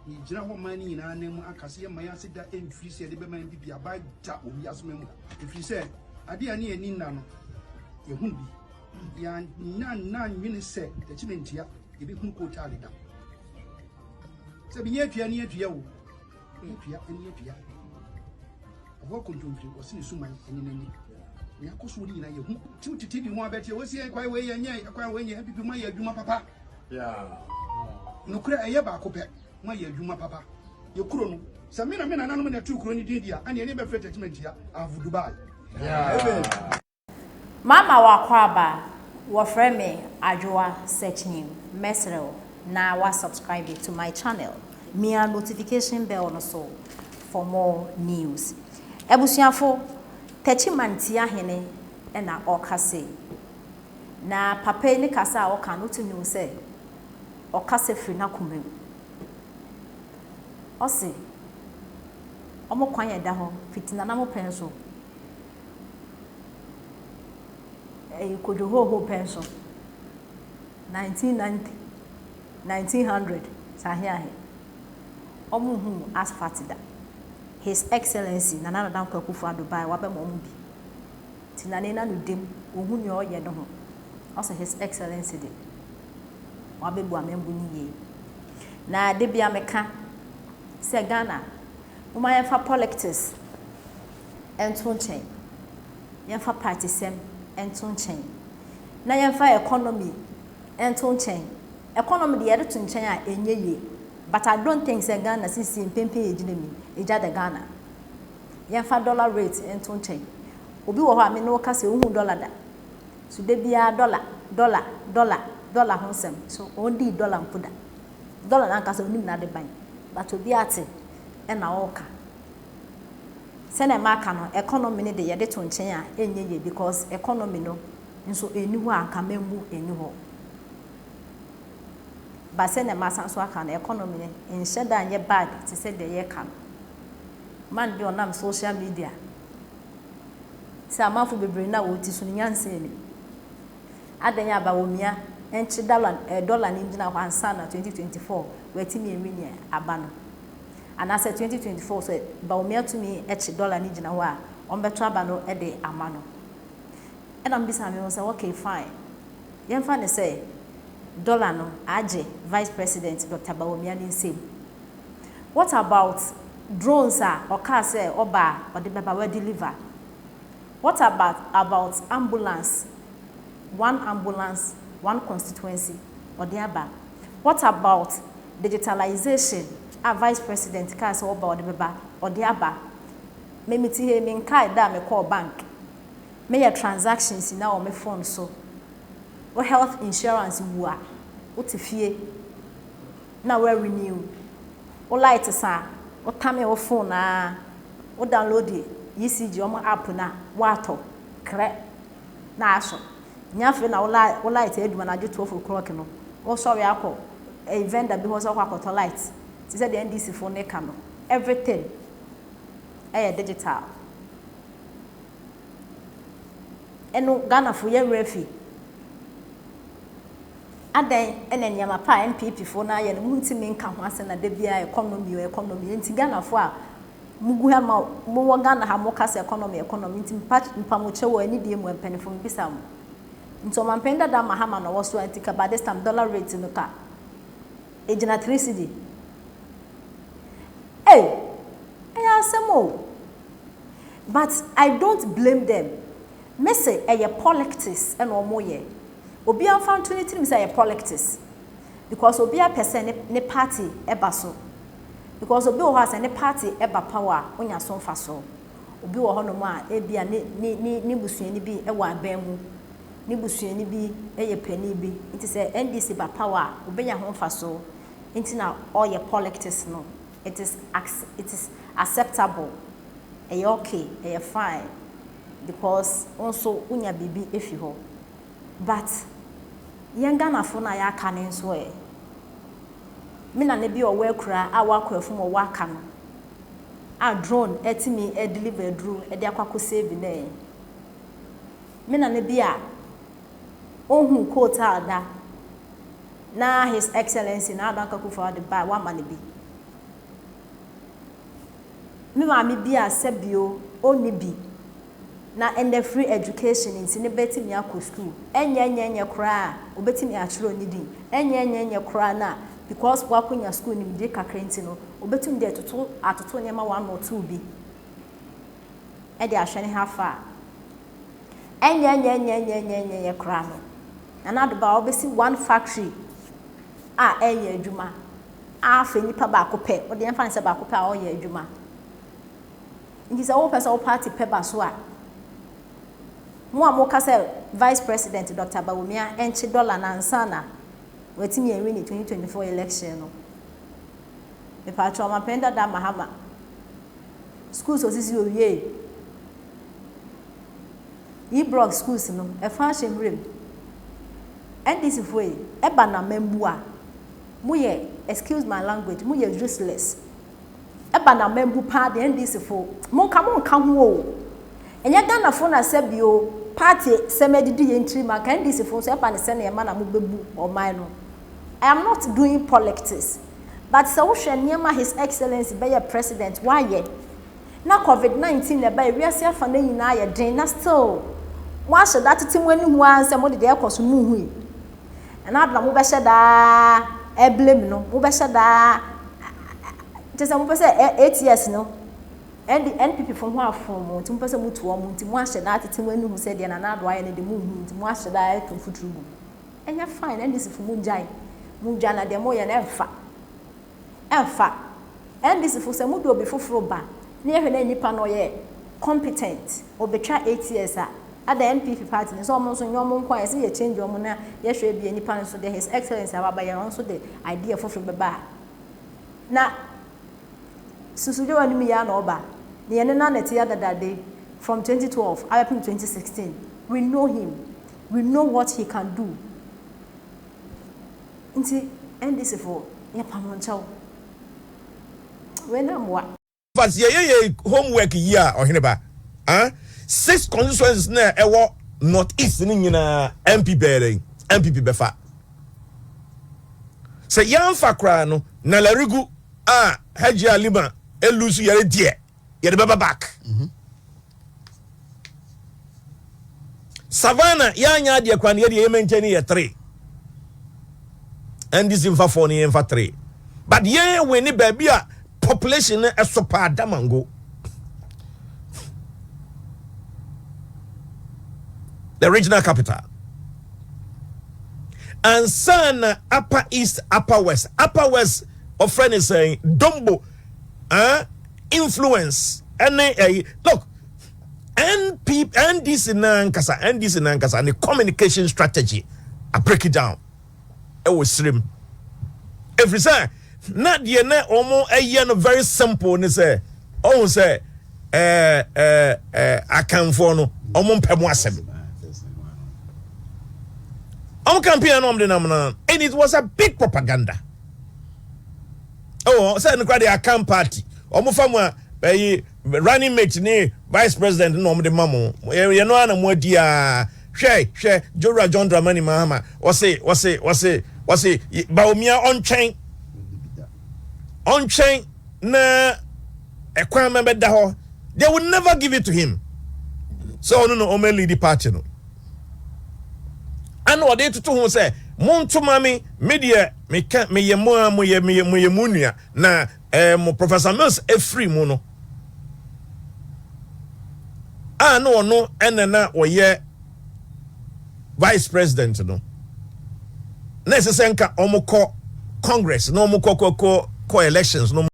ni jina ho mani na anem akase ye man ase da emfiri se de be man bi bia ba da obi asomemu efiri se ade ani ani nna no ye hu bi ya na nwini se Techimantia ye bi hu ko tale da se bi nye pia ni atua wo pia ani atua abo kontomfiri o se suman ani nani ya koso ni na ye hu ti bi ho abeti wo se kwai we ye nye kwai we nye bibi ma ye adwuma papa yeah no kura eye ba ko pe ma ye adwuma papa ye kuro no se me na nanom na tu kuro ni din dia ani be frɛ Techimantia avu Dubai yeah mama wa kwaba wo frɛ me adwoa search name mesrel na wa subscribe to my channel mia notification bell no so for more news ebusuafo Techimantia Hene na okase na papa ni kasa oka no tumi se okase firi na kumem osi omo kwan yeda ho fitina na mo penso kojoho penso 1990 1900 sahia he omo hu asfatida His Excellency Nana Danko Kufu Dubai wabe mo bi tinane na no dem ohun ye oye no ho also His Excellency de wabe bu amembu ni ye na de bia meka se Ghana uma ye fa politics enton chen ye fa party sem enton chen na ye fa economy enton chen economy de ye de tun chen a enye ye. But I don't think say Ghana sisi mpempe ejinemi eja de Ghana. Yemfa dollar rate enton chen. Obi wo ho ame no ka se ohun dollar da. So de bia dollar ho sem. So ondi dollar mpoda. Dollar na ka se onim na de ban. But obi ate e na oka. Se na ma ka no economy ne de ye de ton chen a enye ye because economy no nso eni ho anka membu eni ho. But send a mass so can economy in shed and ye bad to say the year come. Man be on social media. Some of be bring now to Sunian saying. Adanya Bawumia and $1 in one sana 2024, where Timmy and Minia abano. And I said 2024 said Bawumia to me $1 in Jinawa on Betrabano a day amano. And I'm this I say, okay, fine. Young fan say. Dollar no aje Vice President Dr. Bawumia nsem. What about drones or car say oba or the baba we deliver? What about ambulance? One ambulance, one constituency or the other. What about digitalization? A Vice President car say oba or the baba or the other. Me miti he me nkai da me call bank. Me your transactions na o me phone so. Or health insurance wua otifie na we renew o light sa o tame o phone na o download ECG o app na wato kre na aso nyafe na o light eduma na je 12 o'clock no o so we akọ a vendor bi ho so akọ light ti say the NDC phone e ka no everything digital eno Ghana fo ye refi adan ene nyama pa MPP fo na ye no muntimi nka ho ase na da bia economy enti Ghana fo a mugu ha ma mo wo Ghana ha mo kase economy enti mpa mo che wo ani die mu empenifo mbisa mo nto mampenda da mahama no wo so antika by this time dollar rate no ka ejina 3 cedi asemo but I don't blame them me say politics and omo ye obi an fan 23 me say politics because obi a person ne party eba so because obi wo has ne party eba power onya so mfa so obi wo hono ma e bia ne busuani bi e wa ban mu ne busuani bi e ye pani bi it say NDC ba power obenya ho mfa so nti na all your politics no it is acceptable okay fine because also unya bibi efi ho but yenga na fo na ya aka ne nso me na ne bi owa kura a wakọ afum owa aka no a drone etimi deliver dru e de akwakọ save na me na ne bi a ohun quote ada na His Excellency na Danko Kufu Dubai wa ma ne bi me maame bi a sebio oni bi na and the free education in ne betimi akọ school enye kra obetimi achiro ni din enye kra na because wakonya school ni de kakra nti no obetimi de atoto nyema 1 or 2 bi e de ahwene hafa enye kra no na do ba obesi one factory enye adwuma afa nipa ba akopɛ o de emfa nse ba akopɛ a oyɛ adwuma nti sɛ wo pɛ sɛ wo party pɛ ba so a mo kase vice president Dr. Bawumia enchi dollar na nsana wetimi enwi 2024 election no me pa choma penda da mahama schools osisi owie block schools no e fa hemrem ndc foi e ba na membu a mo ye excuse my language mo ye useless e ba na membu pa de ndc fo mo nka ho o enye Ghana fo na sebio party semedidi entry ma kan this fo so e pa ne se na e ma na mo bebu o man no I am not doing politics but so hwe niema his excellency be your president why ye na covid-19 na ba wiase afa na nyina ye den na still wa hye that timwani hu anse mo de ekoso mu hu na abla mo be hye da e blame no mo be hye da tese mo be say 8 years no and the NPP from who afom nti mo pese mo to mo nti mo ahye na atete wani hu se de na na do aye ne de mo hu nti mo ahye da to futuru mu enya fine and this from mo jai na de mo ye na emfa and this for se mo do obi foforo ba na ye hwe na nipa no ye competent obetwa 8 years a ada NPP party so mo so nyom nkwa ye se ye change omo na ye hwe bi nipa no so de his excellency ababa ye on so de idea foforo beba na susujo wani mi ya na oba the Hene that day from 2012 up to 2016 we know him, we know what he can do nti ndc for ya pamonchaw when am what but ye homework here or Hene 6 constituencies na ewo northeast ni nyina MPP befa se yamfa kra no na larigu Haji Alima elusu yare die yare baba back Savannah yanya die kwan yare yemencheni ye 3 and this infa 4 ni infa 3 but ye we ni baby a population esopa damango the regional capital and sana upper east upper west of friend is saying Dombo influence and look NDC nankasa and the communication strategy I break it down it was slim every say not the na omo very simple ni say oh say akanfo no omo mpemu asem omo campaign no de namna and it was a big propaganda. Oh, say no kwade account party. Omo famu running mate ni vice president no de mamo. Ye no ana mo dia. Hwe Jora John Dramani Mahama. Wase Bawumia on chain na ekwan member da ho. They would never give it to him. So no o me lead the party no. And what they to who say Monto mami media me ye munua na mo Professor Mills free mu no no enena oye vice president no na sesenka omukọ congress no omukọ elections no